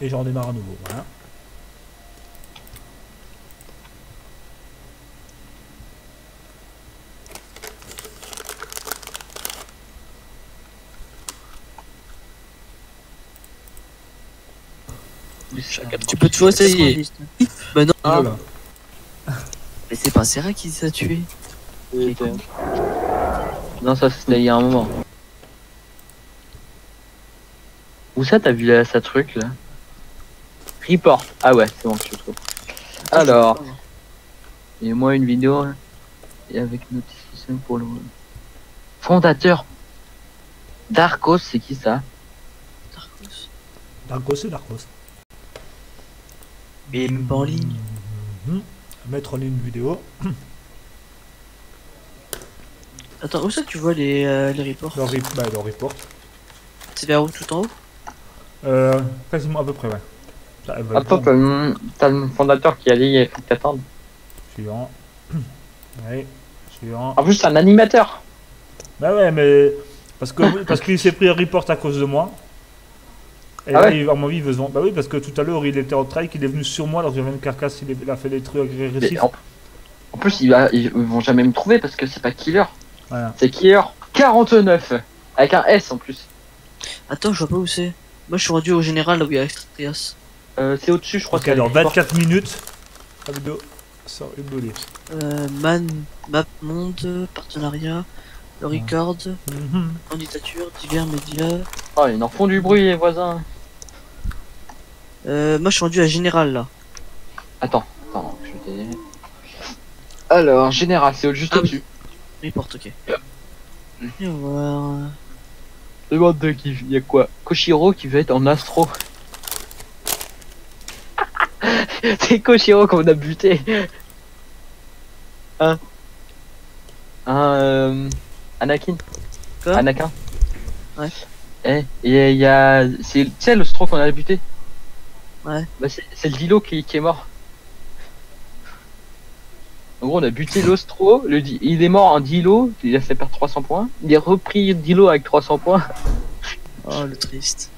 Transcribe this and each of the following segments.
Et j'en démarre à nouveau, voilà. Tu peux toujours essayer. Bah non. Ah. Là. Mais c'est pas Serra qui s'est tué. Non, ça c'était il y a un moment. Où ça t'as vu là, ça truc là? Report. Ah ouais, c'est bon, je trouve. Alors, et moi une vidéo et avec notification pour le fondateur. Darkos, c'est qui ça? Darkos, c'est Darkos. Mais même pas en ligne. Mettre en ligne une vidéo. Attends, où ça que tu vois les reports? Le report. C'est vers où, tout en haut? Quasiment à peu près, ouais. Attends, t'as le fondateur qui a dit il faut que t'attendes. Suivant. Ouais, suivant. En plus, c'est un animateur. Bah ouais, mais parce qu'il s'est pris un report à cause de moi. Et ah là, ouais, à mon avis, il veut se vendre. Bah oui, parce que tout à l'heure, il était en trail, il est venu sur moi alors que j'avais une carcasse, il a fait des trucs agressifs. En plus, ils vont jamais me trouver parce que c'est pas Killer. Voilà. C'est Killer 49 avec un S en plus. Attends, je vois pas où c'est. Moi, je suis rendu au général là où il y a Extratrias. C'est au-dessus, je crois. Ok, alors 24 minutes. La vidéo sort ébolée. Map monde, partenariat, le record, candidature, divers médias. Oh, ils en font du bruit, les voisins. Moi, je suis rendu à général là. Attends, je t'ai. Alors, général, c'est juste au-dessus. Report, ok. Et voir. Demande de qui, il y a quoi? Koshiro qui veut être en astro. C'est Koshiro qu'on a buté. Hein? Anakin. Quoi? Anakin. Ouais. Et il y a. C'est le stro qu'on a buté. Ouais. Bah c'est le Dilo qui est mort. En gros, on a buté l'Ostro, il est mort en Dilo, il a fait perdre 300 points. Il est repris Dilo avec 300 points. Oh, le triste.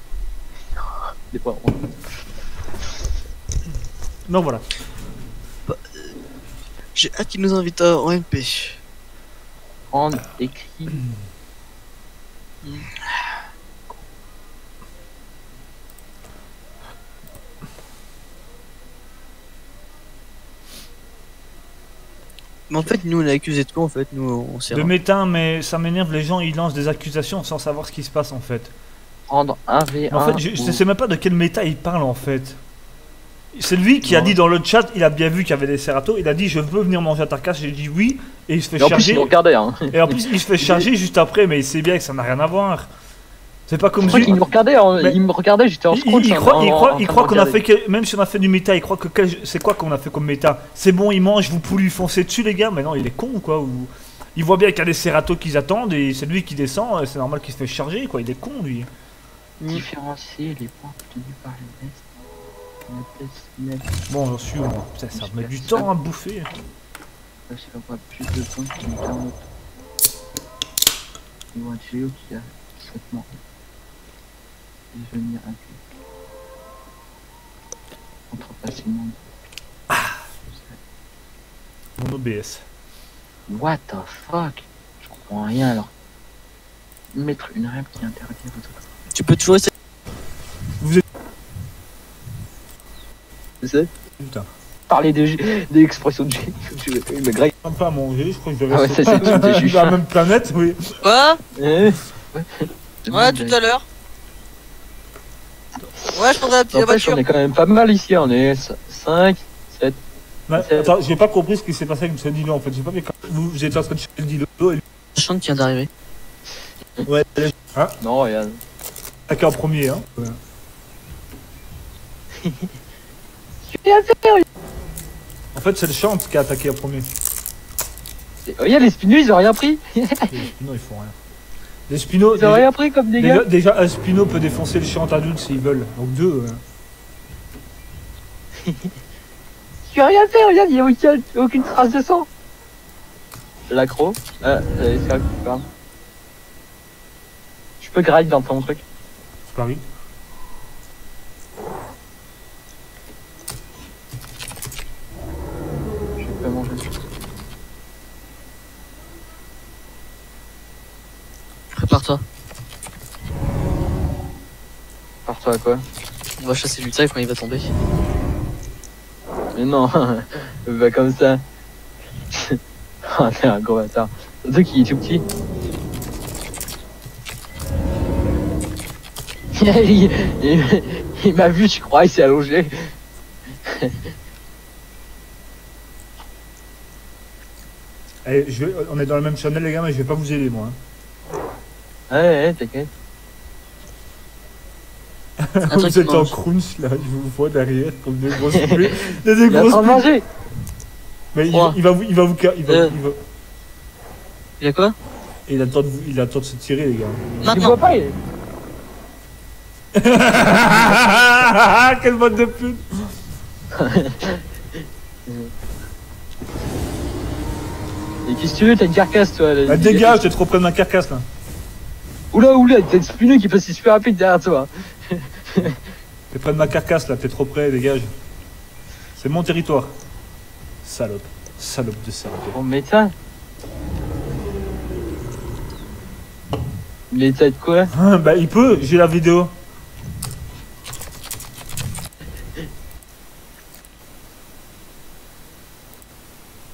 Il est pas... Non, voilà. Bah, j'ai hâte qu'il nous invite en MP. En écrit. Mais en fait, nous on est accusé de quoi en fait? Nous on sait. De méta, mais ça m'énerve, les gens ils lancent des accusations sans savoir ce qui se passe en fait. Prendre un V1. En fait, je sais même pas de quel méta il parle en fait. C'est lui qui a dit dans le chat, il a bien vu qu'il y avait des Serato, il a dit je veux venir manger à ta casse, j'ai dit oui, et il se fait et en plus, charger. il me regardait, hein. Et en plus il se fait charger juste après, mais il sait bien que ça n'a rien à voir. C'est pas comme je crois qu'il me regardait, il me regardait, j'étais en scroll. Il croit qu'on a fait que, même si on a fait du méta, il croit que c'est quoi qu'on a fait comme méta? C'est bon, il mange, vous pouvez lui foncer dessus les gars, mais non il est con quoi. Ou... Il voit bien qu'il y a des Serato qui attendent et c'est lui qui descend, c'est normal qu'il se fait charger quoi, il est con lui. Différencier les points obtenus par le test. Bon j'en suis moi, putain, ça met du temps à bouffer. Je vois plus de points qu'un autre. Il voit Géo qui a traitement. Devenir inclus. Contrepasser le monde. Mon OBS. What the fuck? Je comprends rien alors. Mettre une règle qui interdit aux autres. Tu peux toujours essayer. Vous êtes... C'est Putain. parler des expressions de G. Le grec. Pas à manger, je crois que je vais Ah ouais, rester ça c'est sur la même planète, oui. Quoi? Ouais, tout à l'heure. Ouais, je prendrai la petite voiture. On est quand même pas mal ici, on est 5, 7. Attends, j'ai pas compris ce qui s'est passé avec M. Dilo en fait. J'ai pas bien. Vous étiez en train de chercher le Dilo et lui. Chante qui vient d'arriver. Ouais. Hein? Non, regarde. Attaqué en premier, hein. Ouais. En fait, c'est le Chante qui a attaqué en premier. Regarde, les Spinous, ils ont rien pris. Les Spinos, ils font rien. Les Spinos. Ils ont rien pris comme des gars. Déjà, un Spino peut défoncer le Chante adulte s'ils veulent. Donc deux. Tu as rien fait, regarde, il n'y a aucune trace de sang. L'accro. C'est ça, pardon. Je peux grind dans ton truc. C'est Paris. en fait. Prépare-toi. Pars-toi à quoi? On va chasser du taille quand il va tomber. Mais non, pas comme ça. Oh, t'es un gros bâtard. Surtout qu'il est tout petit. Il m'a vu, je crois, il s'est allongé. Allez, on est dans le même channel les gars, mais je vais pas vous aider moi. Ouais, t'inquiète. Vous êtes en crunch là, je vous vois derrière comme des grosses pluies. Des Il est en grosses train de pluies. manger. Mais Trois. il va vous. Il a quoi? Il attend de se tirer les gars. Tu Maintenant. vois pas, il... Quelle botte de pute. Et qu'est-ce que tu veux, t'as une carcasse toi là. Ah, dégage, t'es trop près de ma carcasse là. Oula, t'as une spineux qui passe super rapide derrière toi. T'es près de ma carcasse là, t'es trop près, dégage. C'est mon territoire. Salope. Salope de salope. On met ça. Il est ça de quoi? Ah, bah il peut, j'ai la vidéo.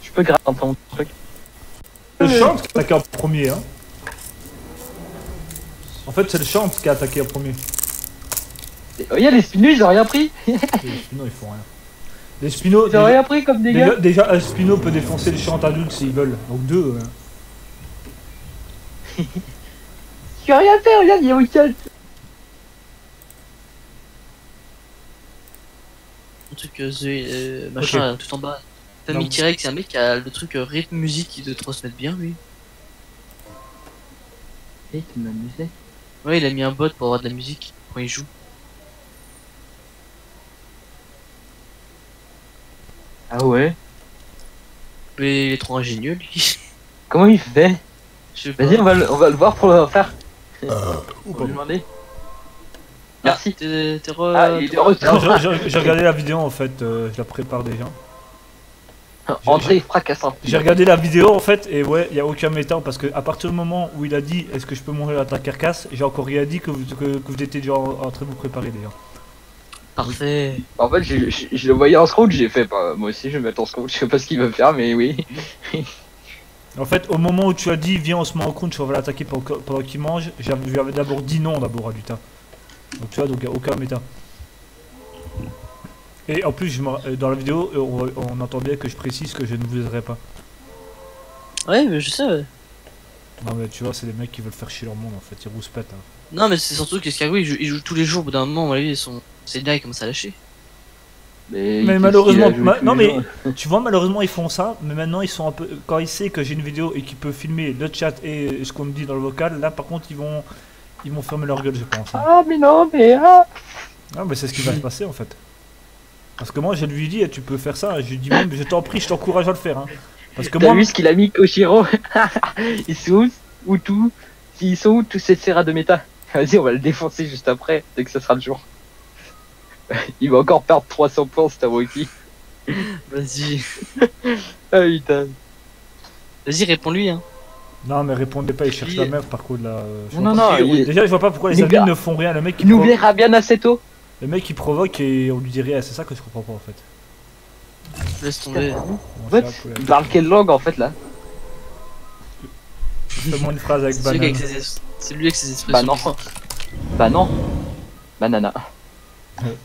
Je peux gratter ton truc. Le chante qui a attaqué en premier hein. En fait c'est le chante qui a attaqué en premier. Oh, y'a les spinous, ils ont rien pris. Les spinos ils font rien. Les spinos. Ils ont rien pris comme dégâts. Déjà un spino peut défoncer le chante adulte s'ils veulent. Donc deux. Je peux rien faire, regarde, il y a Weekend. Le truc, machin, tout en bas. Famille Non. T-Rex, c'est un mec qui a le truc rythme musique qui doit trop se mettre bien, lui. Eh, tu m'amusais. Ouais, il a mis un bot pour avoir de la musique quand il joue. Ah ouais? Mais il est trop ingénieux, lui. Comment il fait? Je sais pas. Vas-y, on va le voir pour le faire. On va pardon. lui demander. Ah, Merci. t'es Ah, il est de retour. Non, j'ai regardé la vidéo en fait, je la prépare déjà. Entrée fracassante. J'ai regardé la vidéo en fait et ouais, il y a aucun méta parce que à partir du moment où il a dit est-ce que je peux mourir à ta carcasse, j'ai encore rien dit que vous étiez déjà en train de vous préparer d'ailleurs. Parfait. En fait, je le voyais en scroll, j'ai fait, bah, moi aussi je vais mettre en scroll, je sais pas ce qu'il veut faire, mais oui. En fait, au moment où tu as dit viens on se met en crunch, on va l'attaquer pendant qu'il mange, je lui avais d'abord dit non d'abord à Lutin. Donc tu vois, donc il n'y a aucun méta. Et en plus, dans la vidéo, on entend bien que je précise que je ne vous aiderai pas. Ouais, mais je sais. Ouais. Non mais tu vois, c'est des mecs qui veulent faire chier leur monde en fait, ils rouspètent. Hein. Non, mais c'est surtout que Scargo il joue tous les jours. Au bout d'un moment, à mon avis, ses liens ils commencent à lâcher. Mais malheureusement, non mais tu vois, malheureusement ils font ça, mais maintenant ils sont un peu. Quand il sait que j'ai une vidéo et qu'il peut filmer le chat et ce qu'on me dit dans le vocal, là par contre ils vont fermer leur gueule, je pense. Hein. Ah, mais non, mais ah. Ah, mais c'est ce qui va se passer en fait. Parce que moi je lui dis, tu peux faire ça, je lui dis même, je t'en prie, je t'encourage à le faire. Hein. Parce que T'as moi. vu ce qu'il a mis Koshiro? Ils sont où tout? Ils sont où tous ces serras de méta? Vas-y, on va le défoncer juste après, dès que ça sera le jour. Il va encore perdre 300 points, c'est un Wiki. Vas-y. Ah putain. Vas-y, réponds-lui, hein. Non, mais répondez pas, il cherche la merde par contre là. Non, non, Déjà, je vois pas pourquoi les il amis ne font rien. Le mec qui il nous verra bien assez tôt. Le mec il provoque et on lui dit rien, c'est ça que je comprends pas en fait. Laisse tomber. Bon, What? c'est là, Il parle quelle langue en fait là? fais-moi une phrase avec C'est lui banane. c'est lui avec ses expressions. Bah non. Bah non. Banana.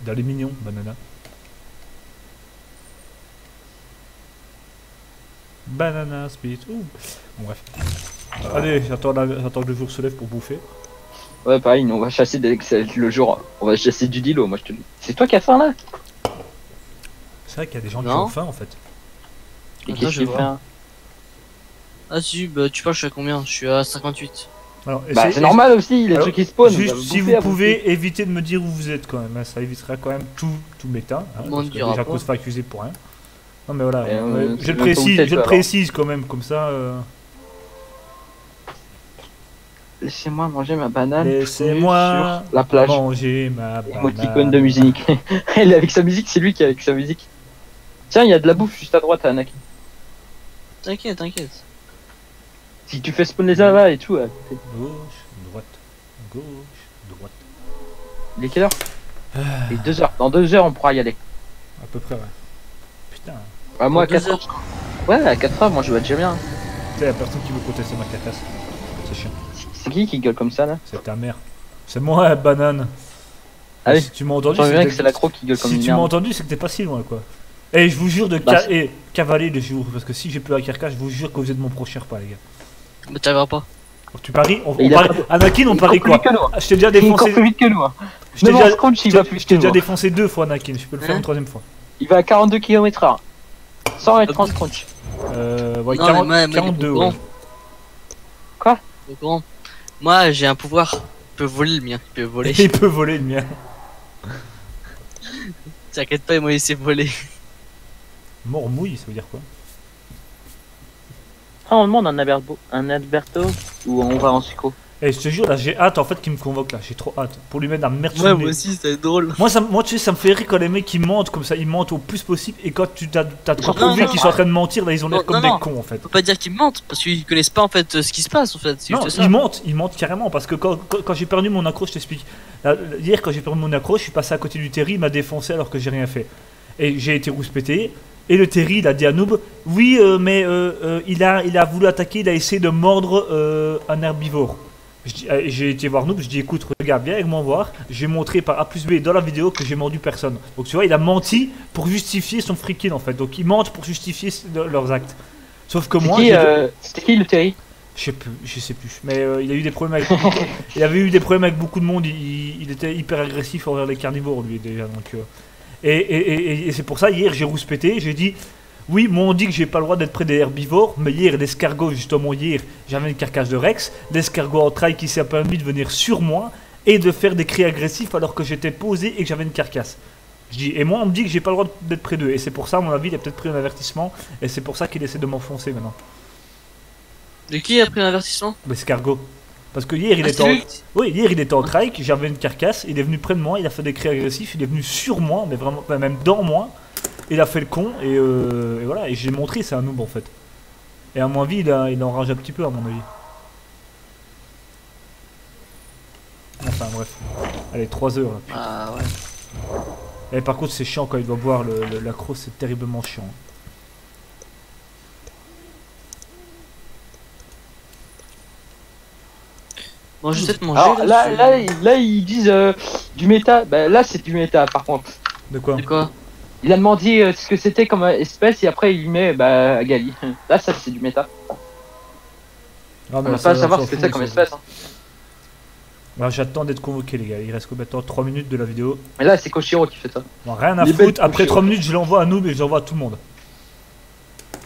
Dans les mignons, banana. Banana speed. Ouh. Bon, bref. Allez, j'attends que le jour se lève pour bouffer. Ouais, pareil, nous on va chasser dès que c'est le jour. On va chasser du dilo, moi je te le dis. C'est toi qui as faim là? C'est vrai qu'il y a des gens qui Non. ont faim en fait. Et Attends, qu'est-ce je qu'il vois. fait hein? Ah si, bah tu parles, je suis à combien? Je suis à 58. Alors, Bah c'est normal aussi, les Alors, trucs qui spawnent. Juste on va si bouffer vous à pouvez éviter de me dire où vous êtes quand même, hein, ça évitera quand même tout méta. Hein, Bon, on parce que dira déjà pas. qu'on se fait accuser pour rien. Non mais voilà, Et on- je le on peut précise, peut-être je le alors. précise quand même, comme ça. Laissez-moi manger ma banane. Laissez-moi sur la plage. manger ma Émoticône banane. de musique. Elle est avec sa musique, c'est lui qui est avec sa musique. Tiens, il y a de la bouffe juste à droite à Anakin. T'inquiète, t'inquiète. Si tu fais spawn les là et tout. Gauche, droite, gauche, droite. Il est quelle heure Il est 2 heures. Dans 2 heures, on pourra y aller. À peu près, ouais. Putain. Ah, moi, à Dans 2 4 heures. Ouais, à 4 heures, moi, je vais déjà bien. Tu sais, y'a personne qui veut contester ma carcasse. C'est chiant. C'est qui gueule comme ça, là? C'est ta mère. C'est moi, banane. Ah oui. Si tu m'as entendu, Je bien que que c'est l'accro qui gueule comme si une tu m'as merde. entendu, c'est que t'es pas si loin, quoi. Et je vous jure de Bah, cavaler les jours. Parce que si j'ai plus la carcasse, je vous jure que vous êtes mon prochain repas, les gars. Mais t'arriveras pas. Tu paries on Et il a parie. Anakin, on Il parie court quoi? plus vite que nous, hein. Ah, je t'ai déjà Il court défoncé. plus vite que nous. Hein. Je t'ai Même en déjà, scrunch, il va plus je vite t'ai que déjà nous. défoncé 2 fois, Anakin. Je peux le faire Hein une 3ème fois. Il va à 42 km/h. Sans être en scrunch. Ouais, Non, 40, mais moi, 42, il est ouais. au courant. Au courant. Moi, j'ai un pouvoir. Il peut voler le mien. Il peut voler. Il peut voler le mien. T'inquiète pas, il m'a laissé voler. Mort mouille, ça veut dire quoi? Ah, on demande un Alberto ou on va en succo. Et je te jure, là, j'ai hâte en fait qu'il me convoque là. J'ai trop hâte. Pour lui mettre la merde sur Ouais, le moi nez. aussi, c'est drôle. Moi, tu sais, ça me fait rire quand les mecs ils mentent comme ça. Ils mentent au plus possible. Et quand tu t'as trop Non, vu non, qu'ils sont en train de mentir, là, ils ont l'air non, comme non, des cons en fait. Faut pas dire qu'ils mentent parce qu'ils connaissent pas en fait ce qui se passe en fait. C'est Non, juste ça. ils mentent carrément parce que quand j'ai perdu mon accro, je t'explique. Hier, quand j'ai perdu mon accro, je suis passé à côté du Terry, il m'a défoncé alors que j'ai rien fait. Et j'ai été rouspété. Et le Terry, il a dit à Noob, oui, mais il a voulu attaquer, il a essayé de mordre un herbivore. J'ai été voir Noob, je dis écoute, regarde bien avec moi voir. J'ai montré par A plus B dans la vidéo que j'ai mordu personne. Donc tu vois, il a menti pour justifier son freaking en fait. Donc ils mentent pour justifier leurs actes. Sauf que moi, C'était qui le Terry? je sais plus. Mais il a eu des problèmes avec. Il avait eu des problèmes avec beaucoup de monde. Il était hyper agressif envers les carnivores lui déjà. Donc, et c'est pour ça hier j'ai rouspété. J'ai dit oui, moi on dit que j'ai pas le droit d'être près des herbivores, mais hier l'escargot justement hier j'avais une carcasse de Rex, l'escargot en trail qui s'est permis de venir sur moi et de faire des cris agressifs alors que j'étais posé et que j'avais une carcasse. Je dis et moi on me dit que j'ai pas le droit d'être près d'eux et c'est pour ça à mon avis il a peut-être pris un avertissement et c'est pour ça qu'il essaie de m'enfoncer maintenant. De qui a pris un avertissement? L'escargot. Parce que hier il Ah, était c'est en... lui. Oui, hier il était en trike, j'avais une carcasse, il est venu près de moi, il a fait des cris agressifs, il est venu sur moi, mais vraiment, enfin, même dans moi, il a fait le con, et voilà, et j'ai montré, c'est un noob en fait. Et à mon avis, il enrage un petit peu, à mon avis. Enfin, bref. Allez, 3 heures. Là, putain. Ah ouais. Et par contre, c'est chiant quand il doit boire l'accro, c'est terriblement chiant. Bon, je sais te manger. Alors là, ils disent du méta. Bah là, c'est du méta par contre. De quoi? De quoi? Il a demandé ce que c'était comme espèce et après il met bah Gali. Là, ça c'est du méta. Ah, On mais va ça, pas savoir on ce que s'en c'est fout, comme ça. espèce. Hein. Alors, j'attends d'être convoqué, les gars. Il reste combien de temps? 3 minutes de la vidéo. Mais là, c'est Koshiro qui fait ça. Bon, rien à Il est bête, foutre. Après Koshiro. 3 minutes, je l'envoie à Noob et je l'envoie à tout le monde.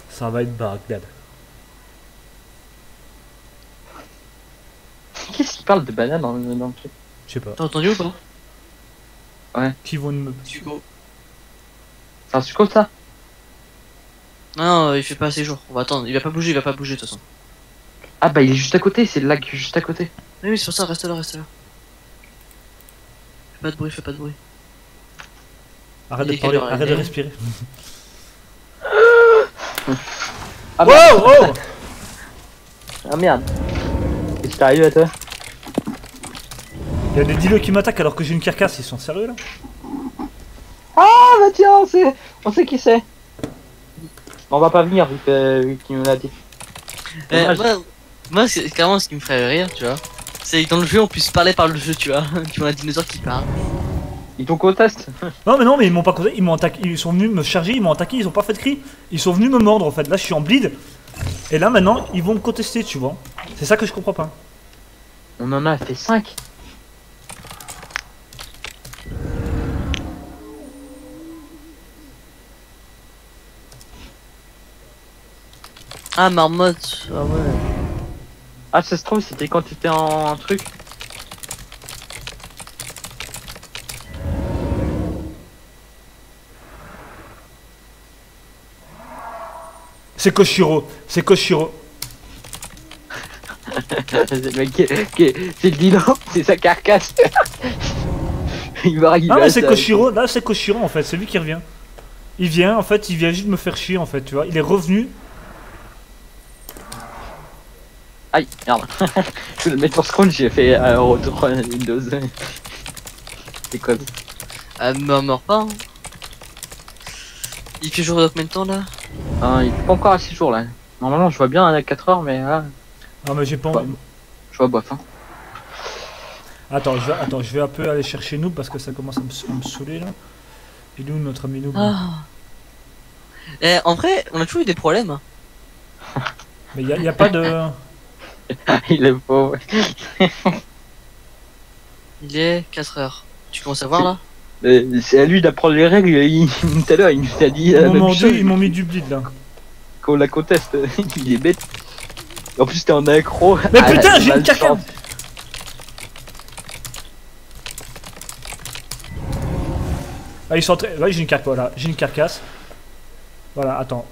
Ça va être Bagdad. Qu'est-ce qu'il parle de banane dans le truc? Je sais pas. T'as entendu ou pas? Qui vont me. Hugo. C'est un succo ça? Non, il fait pas assez jour. On va attendre. Il va pas bouger de toute façon. Ah bah il est juste à côté, c'est le lac juste à côté. Oui, c'est pour ça, reste là, reste là. Fais pas de bruit, fais pas de bruit. Arrête Il de est quelle parler, heure, arrête de il est respirer. Ah Wow, merde. oh Ah merde. Qu'est-ce qui t'arrive à toi? Il y a des dealers qui m'attaquent alors que j'ai une carcasse, ils sont sérieux là? Ah bah tiens, on sait qui c'est. On va pas venir vu qu'il nous l'a dit. Dommage. Moi c'est carrément ce qui me ferait rire, tu vois. C'est que dans le jeu on puisse parler par le jeu, tu vois. Tu vois un dinosaure qui parle. Ils t'ont conteste. Non mais ils m'ont pas causé, ils m'ont attaqué, ils sont venus me charger, ils m'ont attaqué, ils ont pas fait de cri. Ils sont venus me mordre en fait, là je suis en bleed. Et là maintenant ils vont me contester, tu vois. C'est ça que je comprends pas. On en a fait 5. Ah marmotte, ah ouais. Ah ça se trouve c'était quand tu étais en truc. C'est Koshiro, c'est Koshiro. C'est le mec c'est le dino, c'est sa carcasse. Il va arriver. Ah mais c'est Koshiro, là c'est Koshiro en fait, c'est lui qui revient. Il vient en fait, il vient juste me faire chier en fait, tu vois. Il est revenu. Aïe, merde. Je vais le mettre pour scroll, j'ai fait retour Windows. C'est quoi? Meurs pas. Hein. Il fait jour de combien de temps là? Il est pas encore à 6 jours là. Normalement, je vois bien à 4 heures, mais là, Ah, mais j'ai pas. Ouais. je vois bof. Hein. Attends, je vais un peu aller chercher Noob parce que ça commence à me saouler là. Et nous, notre ami Noob. Ah. En vrai, on a toujours eu des problèmes. Hein. Mais y a pas de. Il est pauvre. Il est 4 heures. Tu commences à voir là? C'est à lui d'apprendre les règles. Tout à l'heure, il nous a dit. Ils m'ont mis du bleed là. Qu'on la conteste, il est bête. En plus, t'es en accro. Mais putain, j'ai une carcasse. Ah, ils sont très. Ouais, j'ai une carcasse, voilà. J'ai une carcasse. Voilà, attends.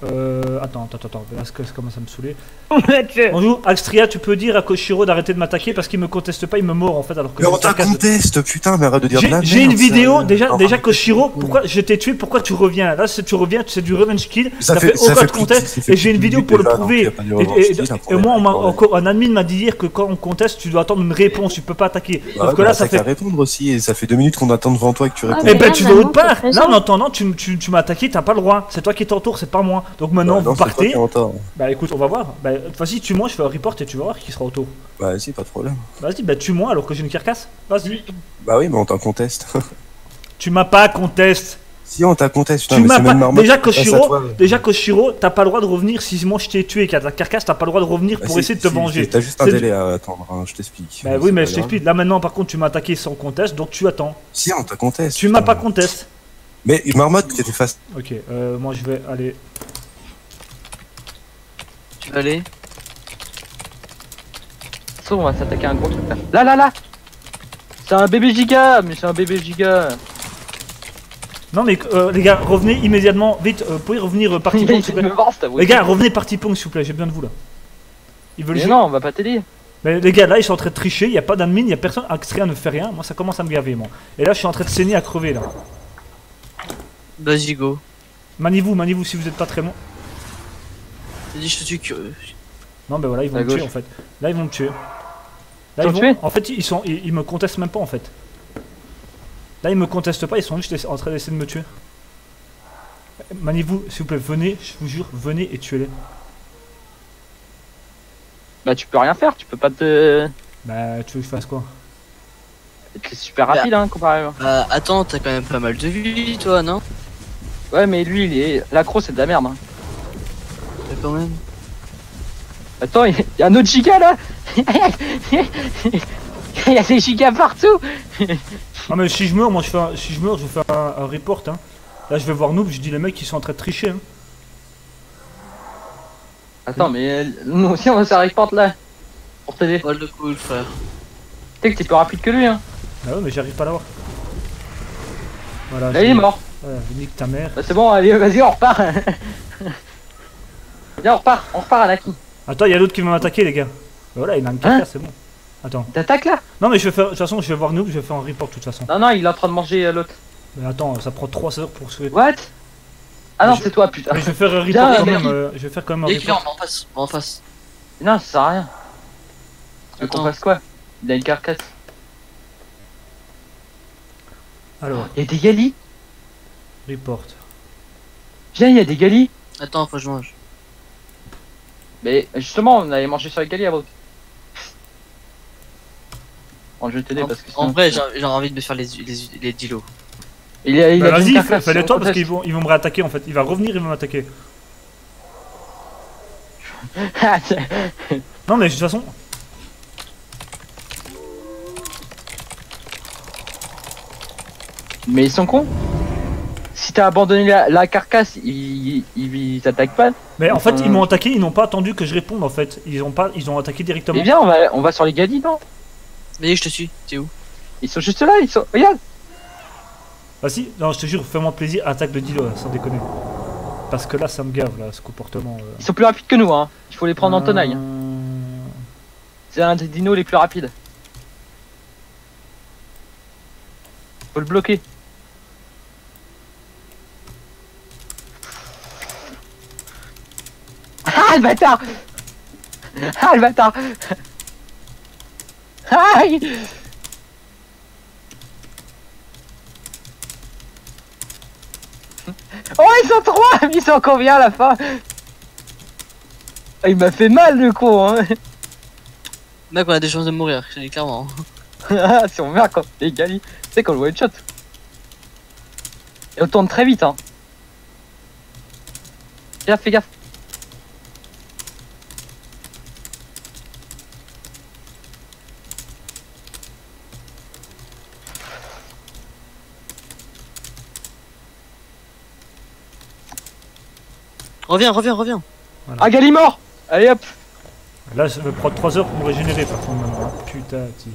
Attends. Parce que ça commence à me saouler. Bonjour, Axtria, tu peux dire à Koshiro d'arrêter de m'attaquer parce qu'il me conteste pas, il me mord en fait alors que. Mais on t'a conteste, putain, mais arrête de dire de la merde. J'ai une vidéo, ça. déjà Koshiro, pourquoi je t'ai tué, pourquoi tu reviens? Là, si tu reviens, c'est du revenge kill, ça fait aucun contest, et j'ai une vidéo pour le prouver. Et moi, encore un admin m'a dit hier que quand on conteste, tu dois attendre une réponse, tu peux pas attaquer. Sauf que là, ça fait. répondre aussi, et ça fait 2 minutes qu'on attend devant toi et que tu réponds. Eh ben, tu vas autre part. Là, en attendant, tu m'as attaqué, t'as pas le droit. C'est toi qui es en tour, c'est pas moi. Donc maintenant, vous partez. Bah écoute, on va voir. Bah, vas-y, tue-moi, je fais un report et tu vas voir qui sera au tour. Bah vas-y, pas de problème. Vas-y, bah tue-moi alors que j'ai une carcasse. Vas-y. Bah oui, mais on t'en conteste. Tu m'as pas conteste. Si on t'a conteste, Tu m'as pas. Déjà Koshiro, t'as pas le droit de revenir si moi je t'ai tué et qu'à ta carcasse, t'as pas le droit de revenir pour essayer de te venger. T'as juste un délai à attendre, hein, je t'explique. Bah oui, mais je t'explique. Là maintenant, par contre, tu m'as attaqué sans conteste, donc tu attends. Si on t'a conteste. Tu m'as pas conteste. Mais Marmotte, t'étais face. Ok, moi je vais aller. Tu vas aller? On va s'attaquer à un gros truc là. Là c'est un bébé giga, mais c'est un bébé giga. Non mais les gars, revenez immédiatement, vite, vous pouvez revenir party pong s'il vous plaît. Les gars, revenez party pong s'il vous plaît, j'ai besoin de vous là. Ils veulent jouer. Non, on va pas t'aider. Mais les gars, là ils sont en train de tricher, il y a pas d'admin, il y a personne, Axtria ne fait rien, moi ça commence à me gaver moi. Et là je suis en train de saigner à crever là. Vas-y, go. Maniez-vous si vous êtes pas très bon. J'ai dit, je suis curieux. Non, bah voilà, ils vont me tuer en fait. Là, ils vont me tuer. Là, en fait, ils me contestent même pas en fait. Là, ils me contestent pas, ils sont juste en train d'essayer de me tuer. Maniez-vous, s'il vous plaît, venez, je vous jure, venez et tuez-les. Bah, tu peux rien faire, tu peux pas te. Bah, tu veux que je fasse quoi? C'est super rapide, hein, comparément. Bah, attends, t'as quand même pas mal de vie, toi, non? Ouais, mais lui, il est. L'accro, c'est de la merde, hein. Mais quand même. Attends, il y a un autre giga là. Il y a des gigas partout. Ah mais si je meurs, moi si je meurs, je fais un report hein. Là je vais voir Noob, je dis les mecs qui sont en train de tricher hein. Attends mais nous aussi on va faire un report là. Pour t'aider. Pas le cool frère. Tu sais que t'es plus rapide que lui hein. Ah ouais mais j'arrive pas à l'avoir. Voilà. Là il est mort. Voilà, nique ta mère. Bah, c'est bon, allez vas-y on repart. Viens on repart à Naki. Attends, il y a l'autre qui va m'attaquer les gars. Voilà, il a une carcasse, c'est bon. Attends. T'attaques là? Non mais je vais faire, de toute façon je vais voir Noob, je vais faire un report de toute façon. Non il est en train de manger l'autre. Mais attends, ça prend 3 heures pour se... What? Ah non c'est toi putain. Mais je vais faire un report quand même, je vais faire quand même un report. En face. Non ça sert à rien. Tu veux Attends. qu'on fasse quoi? Il a une carcasse. Alors, Il y a des galis. report. Viens, il y a des galis. Attends, faut que je mange. Mais justement, on allait manger sur les galis avant. Bon, je vais t'aider parce que En vrai, j'ai envie de me faire les dilos. il a Vas-y, une carcasse, fais-les toi on parce conteste. qu'ils vont me réattaquer en fait. Il va revenir, il va m'attaquer. Non mais de toute façon... Mais ils sont cons. Si t'as abandonné la carcasse, ils t'attaquent pas. Mais en fait, ils m'ont attaqué, ils n'ont pas attendu que je réponde en fait. Ils ont attaqué directement. Eh bien, on va sur les galis, non? Vas-y, je te suis. T'es où? Ils sont juste là, ils sont. Regarde. Vas-y, non, je te jure, fais-moi plaisir, attaque le Dilo, là, sans déconner. Parce que là, ça me gave, là, ce comportement. Ils sont plus rapides que nous, hein. Il faut les prendre en tenaille. C'est un des dinos les plus rapides. Faut le bloquer. Ah, le bâtard! Ah le bâtard. Aïe. Oh ils sont 3. Ils sont combien à la fin? Ah, il m'a fait mal le con hein. Mec, on a des chances de mourir, je te dis clairement. Si on meurt quand les galis, tu sais qu'on le one shot. Et on tourne très vite hein. Fais gaffe. Reviens. Voilà. Ah Gali mort. Allez hop. Là, ça va prendre 3 heures pour me régénérer par contre maintenant. Putain, tu...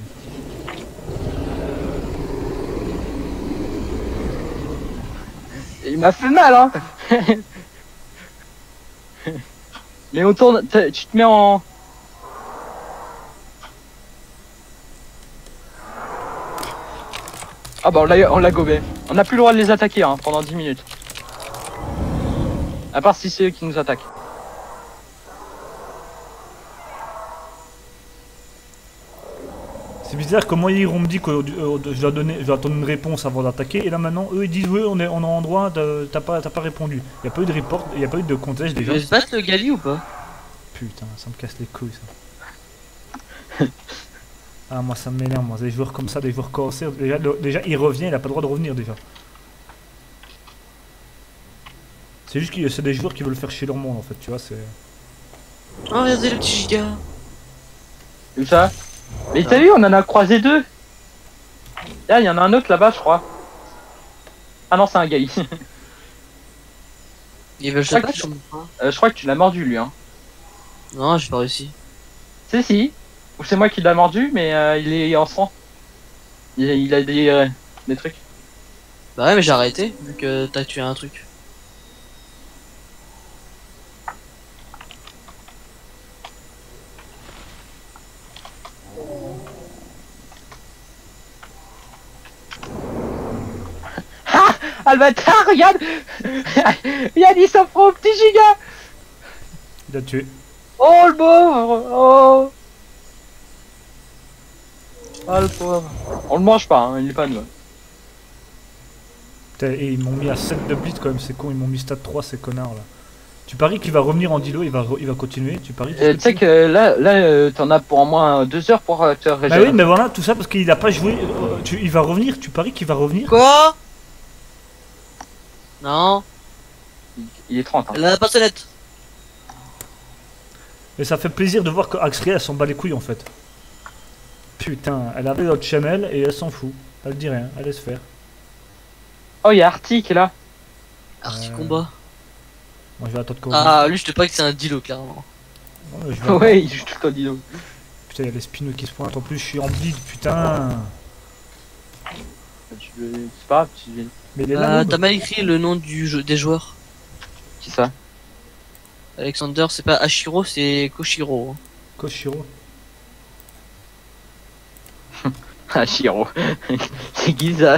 Il m'a fait mal hein. Mais on tourne, tu te mets en... Ah bah on l'a gobé. On n'a plus le droit de les attaquer hein, pendant 10 minutes. À part si c'est eux qui nous attaquent. C'est bizarre comment hier on me dit que je dois attendre une réponse avant d'attaquer et là maintenant eux ils disent oui on est en endroit t'as pas répondu. Il y a pas eu de report, il y a pas eu de contest Tu déjà. veux se battre le Gali ou pas? Putain ça me casse les couilles ça. Ah moi ça m'énerve moi, des joueurs comme ça, des joueurs corsés, déjà il revient, il a pas le droit de revenir déjà. C'est juste que c'est des joueurs qui veulent faire chier leur monde en fait, tu vois c'est... Oh regardez le petit giga. Où ça? Mais t'as vu, on en a croisé 2. Là, il y en a un autre là-bas, je crois. Ah non, c'est un Gali. Ils veulent se battre ou pas? Je crois que tu l'as mordu lui hein. Non, j'ai pas réussi. Si. Ou c'est moi qui l'ai mordu, mais il est en sang. Il a des trucs. Bah ouais, mais j'ai arrêté, vu que t'as tué un truc. Ah le bâtard, regarde. Regarde, il s'en prend au petit giga. Il a tué. Oh le pauvre. Oh. Ah le pauvre. On le mange pas, hein, il est pas nous. Putain, et ils m'ont mis à 7 de blitz quand même, c'est con, ils m'ont mis stade 3 ces connards là. Tu paries qu'il va revenir en dilo, il va continuer, tu paries Tu sais que là t'en as pour au moins 2 heures pour te Bah régénérer. oui mais voilà, tout ça parce qu'il a pas joué, il va revenir, tu paries qu'il va revenir? Quoi? Non, Il est 30 hein. elle a pas sonnette. Et ça fait plaisir de voir que Axré elle s'en bat les couilles en fait. Putain, elle avait notre channel et elle s'en fout. Elle dit rien, elle laisse faire. Oh il y a Artie qui est là. Arti combat. Moi je vais attendre qu'on... Ah, lui je te parie que c'est un dilo, clairement. Ouais, je vais- Ouais il joue tout le temps dino. Putain, il y a les spinos qui se pointent en plus, je suis en bleed, putain. C'est pas grave, Mais il est là, T'as mal écrit le nom du jeu, des joueurs. qui ça? Alexander, c'est pas Hashiro, c'est Koshiro. Koshiro. Ah Shiro. C'est qui ça?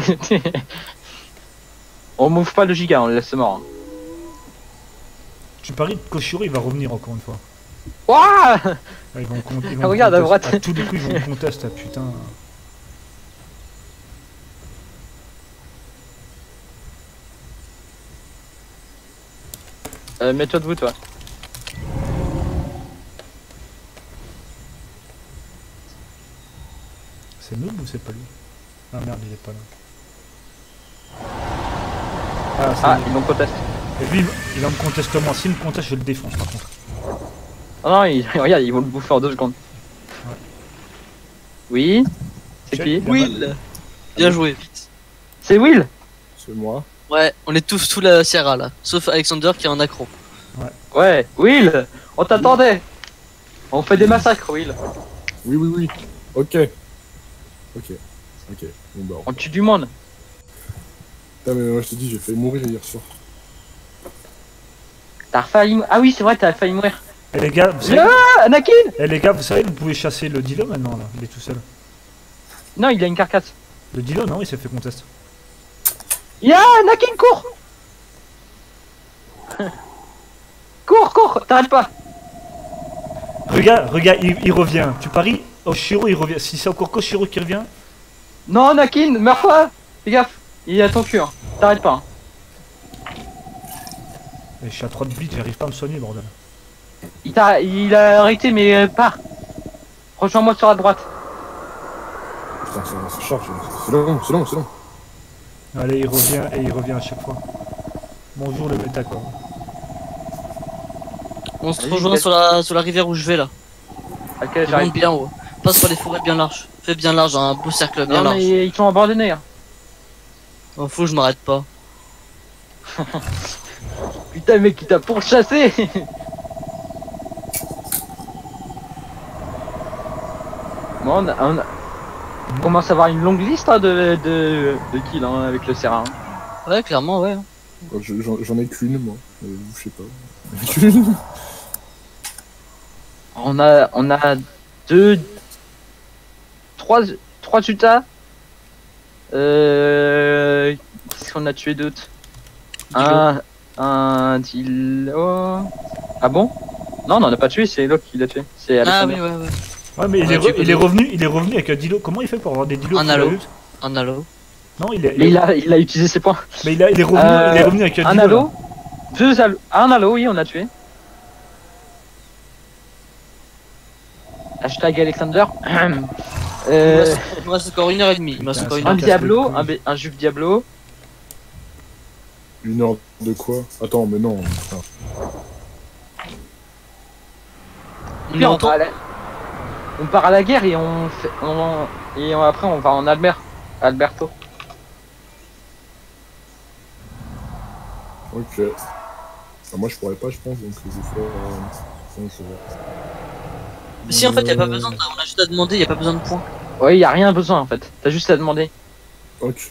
On move pas le giga, on le laisse mort. Tu paries que Koshiro il va revenir encore une fois. Wouah. Ouais, ils vont me Regarde à contest- droite. À tous les coups ils vont me contester, putain. Mets-toi debout toi. C'est Noob ou c'est pas lui? Ah merde, il est pas là. Ah, c'est Ah, lui. ils m'ont contesté. Et lui, il va me contester moi. S'il me conteste, je le défonce par contre. Oh non, regarde, ils vont le bouffer en 2 secondes. Ouais. Oui. C'est Check. qui? Will. Bien joué, vite. C'est Will. C'est moi. Ouais, on est tous sous la Sierra là, sauf Alexander qui est en accro. Ouais, Will. On t'attendait. On fait des massacres, Will. Oui. Ok. Bon bah. On tue du monde. Putain, mais moi je te dis, j'ai failli mourir hier soir. T'as failli. Ah oui, c'est vrai, t'as failli mourir. Et les gars, vous savez... Ah, Anakin. Eh les gars, vous savez, vous pouvez chasser le Dilo maintenant là. Il est tout seul. Non, il a une carcasse. Le Dilo, non, il s'est fait contester. Ya, Anakin, cours. Cours, t'arrêtes pas. Regarde, il revient. Tu paries Oshiro, il revient. Si c'est encore Koshiro qui revient. Non, Anakin, meurs pas. Fais gaffe, il est à ton cul. Hein. T'arrêtes pas. Hein. Je suis à 3 de bleed, j'arrive pas à me soigner, bordel. Il a arrêté, mais pars. Rejoins-moi sur la droite. Putain, ça charge. C'est long, c'est long, c'est long. Allez, il revient et il revient à chaque fois. Bonjour le méta quoi. On se Vas-y, rejoint sur la rivière où je vais là. Ok, Il j'arrive. monte bien haut. Passe par les forêts bien larges. Fais bien large, un beau cercle bien Non, large. mais ils sont abandonnés. Hein. Oh, faut que je m'arrête pas. Putain, mec, il t'a pourchassé. Bon, on commence à avoir une longue liste hein, de kills hein, avec le Serra. Hein. Ouais, clairement, ouais. J'en ai qu'une, moi. Je sais pas. Qu'une. On a trois Utah. Qu'est-ce qu'on a tué d'autres? Un Dilo. Ah bon? Non, on en a pas tué, c'est l'autre qui l'a tué. C'est Ah Alexander. oui, ouais. Ouais, mais Ouais, il est revenu avec un dilo. Comment il fait pour avoir des dilos Un sous la halo. lutte Un halo. Non, Mais il a utilisé ses points. mais il est revenu avec un Un dilo. halo. Deux halo. Un halo, oui, on a tué. Hashtag Alexander. Il me reste encore 1h30. Il me reste Putain, encore une Un heure. Diablo, un Juve Diablo. Une heure de quoi? Attends, mais non. Putain. Puis on part à la guerre et après on va en Alberto. Ok. Ah, moi je pourrais pas, je pense, donc je vais faire. Donc, je vais- Si en fait, y a pas besoin, on a juste à demander, y a pas besoin de points. Ouais, y a rien besoin en fait. T'as juste à demander. Ok,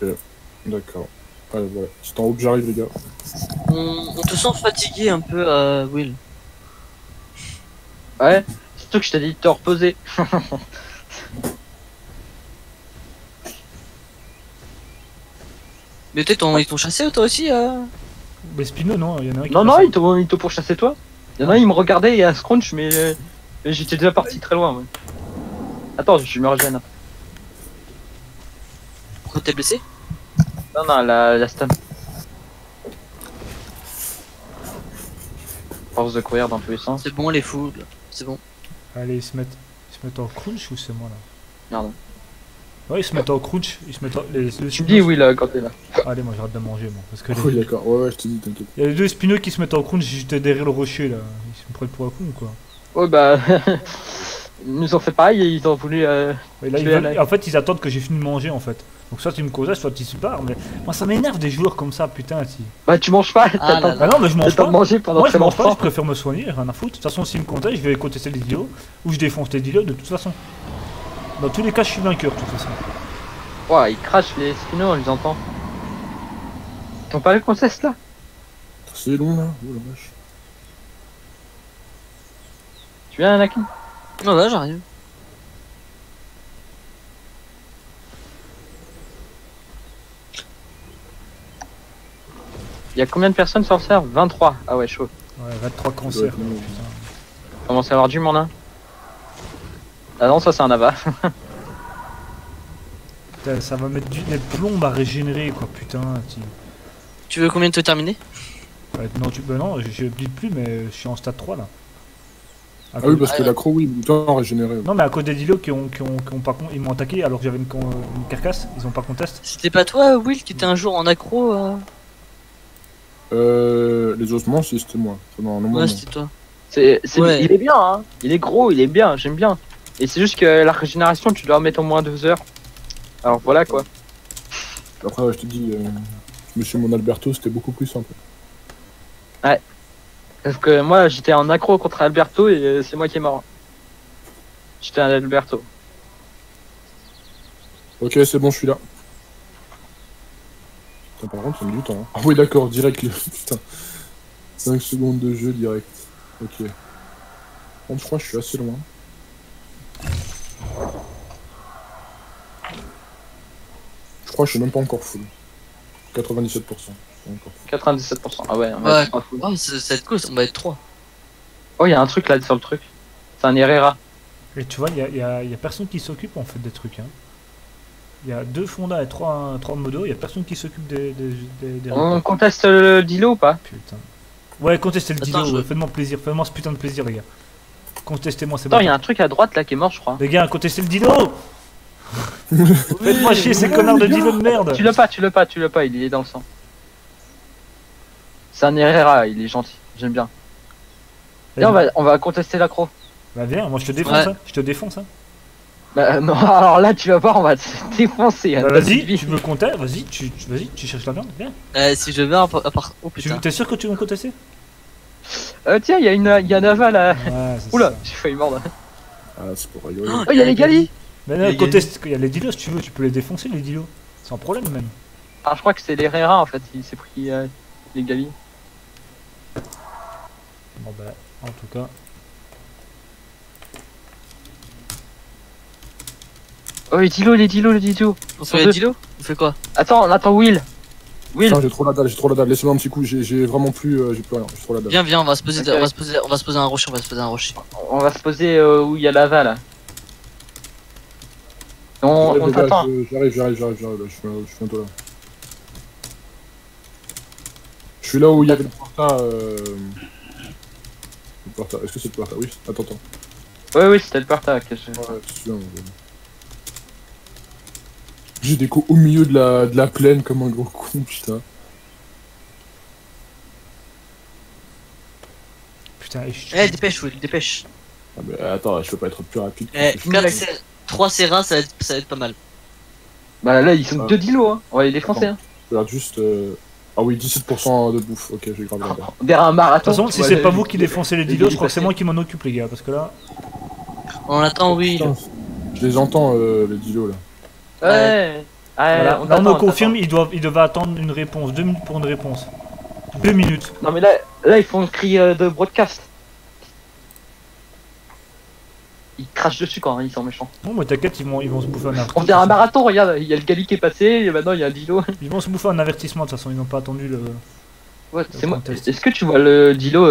d'accord. Allez, voilà. C'est en haut que j'arrive, les gars. On te sent fatigué un peu, Will. Ouais. Surtout que je t'ai dit de te reposer. Mais peut-être ils t'ont chassé toi aussi Mais Spino, non, il y en a un qui. Non, passe. ils t'ont pourchassé toi. Y'en a un, il me regardait, il y a un scrunch, mais j'étais déjà parti très loin. Ouais. Attends, je me régène. Pourquoi t'es blessé? Non, la stun. Force de courir dans tous les sens. C'est bon, les fous, c'est bon. Allez, ils se mettent en crunch ou c'est moi là? Merde. Ouais, ils se mettent en crunch, ils se mettent en. Les deux Tu me dis oui là quand t'es là. Allez, moi j'arrête de manger, moi. Parce que Oui, d'accord. Ouais, je te dis, t'inquiète. il y a les deux spineux qui se mettent en crunch, j'étais derrière le rocher là. Ils me prennent pour un con quoi. Ouais bah. Ils nous ont fait pareil et ils ont voulu. Et là, en fait, ils attendent que j'ai fini de manger en fait. Donc soit tu me causes, soit tu pars. Mais moi ça m'énerve des joueurs comme ça, putain. Si. Bah tu manges pas, Ah là t'attends Ah non, mais je mange t'attends pas. de manger pendant Moi je très mange pas, longtemps. je préfère me soigner, rien à foutre. De toute façon, s'ils me comptaient, je vais contester les dilos ou je défonce les dilos de toute façon. Dans tous les cas, je suis vainqueur de toute façon. Ouais, ils crachent les spinos, on les entend. T'ont pas le contest là? C'est long là. Oh la vache. Tu viens Anakin? Ah ouais, j'arrive. Il y a combien de personnes sur le serveur? 23. Ah ouais, chaud. Ouais, 23 cancers. Ouais, Putain. Commence à avoir du monde hein. Ah non, ça c'est un Ava. Putain, ça va mettre des plombes à régénérer quoi, putain. Tu veux combien de te terminer? Ouais, non, non, je dis plus, mais je suis en stade 3 là. À Ah cause- oui, parce que l'accro, oui, il est temps régénéré. Non, mais à cause des dilos qui ont pas ils m'ont attaqué alors que j'avais une carcasse, ils ont pas contest. C'était pas toi, Will, qui était un jour en accro Les ossements, si c'était moi. Non, non, Ouais, non. c'était toi. Il est bien hein. Il est gros, il est bien, j'aime bien. Et c'est juste que la régénération, tu dois mettre au moins 2 heures. Alors voilà quoi. Après, ouais, je te dis, Monsieur Mon Alberto, c'était beaucoup plus simple. Parce que moi j'étais en accro contre Alberto et c'est moi qui est mort. J'étais un Alberto. Ok, c'est bon, je suis là. Putain, par contre, ça met du temps. Hein. Ah oui, d'accord, direct. Putain. 5 secondes de jeu direct. Ok. Bon, je crois que je suis assez loin. Je crois que je suis même pas encore full. 97%. Encore. 97%. Ah ouais, on Ouais. va être pas fou. Oh, ça va être cool, on va être 3. Oh, il y a un truc là sur le truc. C'est un Herrera. Et tu vois, il y a personne qui s'occupe en fait des trucs. Hein. Il y a 2 fondas et 3 modos, il y a personne qui s'occupe des On conteste le Dilo ou pas? Putain. Ouais, contestez le Attends, Dilo, je- faites-moi plaisir, faites-moi ce putain de plaisir, les gars. Contestez-moi, c'est Attends, bon. il y a un truc à droite là qui est mort, je crois. Les gars, contestez le Dilo. Faites-moi chier ces connards de Dilo de merde. Tu l'as pas, il est dans le sang. C'est un Herrera, il est gentil, j'aime bien. Et on va contester l'accro. Bah viens, moi je te défonce, Ouais. hein. Je te défonce, hein. Bah non, alors là tu vas voir, on va te défoncer. hein, Bah, ta vas-y, petite vie. tu veux contester, vas-y, tu cherches la viande, viens. Si je veux, à part. Oh putain. T'es sûr que tu veux contester? Tiens, il y a Nava là. Ouais, c'est Oula, ça. j'ai failli mordre. Ah, c'est pour rigoler. Oh, il y a les Gali. Mais non, Les conteste, il y a les Dilos si tu veux, tu peux les défoncer les Dilos. Sans problème même. Ah, je crois que c'est les Herrera en fait, il s'est pris les Gali. Bon bah, en tout cas. Oh, les Dilo. On fait le Dilo? On fait quoi? Attends, on attend Will. Will. Putain, j'ai trop la dalle, laissez-moi un petit coup, j'ai vraiment plus, j'ai plus rien, j'ai trop la dalle. Viens, on va se poser, Ok. on va se poser un rocher, On va se poser où il y a Lava là. On Les gars, t'attend. j'arrive, là, je suis bientôt là. Je suis là où il y avait le Porta, Le Porta, est-ce que c'est le Porta? Oui, attends. Oui, c'était le Porta. Ouais, c'est celui-là, mon gars. J'ai des coups au milieu de la plaine comme un gros con, putain. Putain, et je... Eh, dépêche, Will, dépêche. Ah, mais attends, je peux pas être plus rapide. Eh, 3 Serra, ça va être pas mal. Bah là, ils sont Ah. 2 Dilo, hein. On va les défoncer. Hein. Je regarde juste. Ah oui, 17% de bouffe, ok, j'ai grave la dalle. Derrière un De marathon. toute façon, tu si vois, c'est les- pas vous qui défoncez les Dilos, je crois que c'est passer. moi qui m'en occupe, les gars, parce que là. On attend Will. Putain, je les entends, les dilos là. Ouais. Voilà, là, on t'attend, me confirme, ils devaient attendre une réponse. 2 minutes pour une réponse. 2 minutes. Non mais là ils font un cri de broadcast. Ils crachent dessus quand ils sont méchants. Non, mais t'inquiète, ils vont se bouffer un On avertissement. dirait un marathon, regarde, il y a le Gali qui est passé, et maintenant il y a un Dilo. Ils vont se bouffer un avertissement, de toute façon, ils n'ont pas attendu le. Ouais, c'est moi. contest. Est-ce que tu vois le Dilo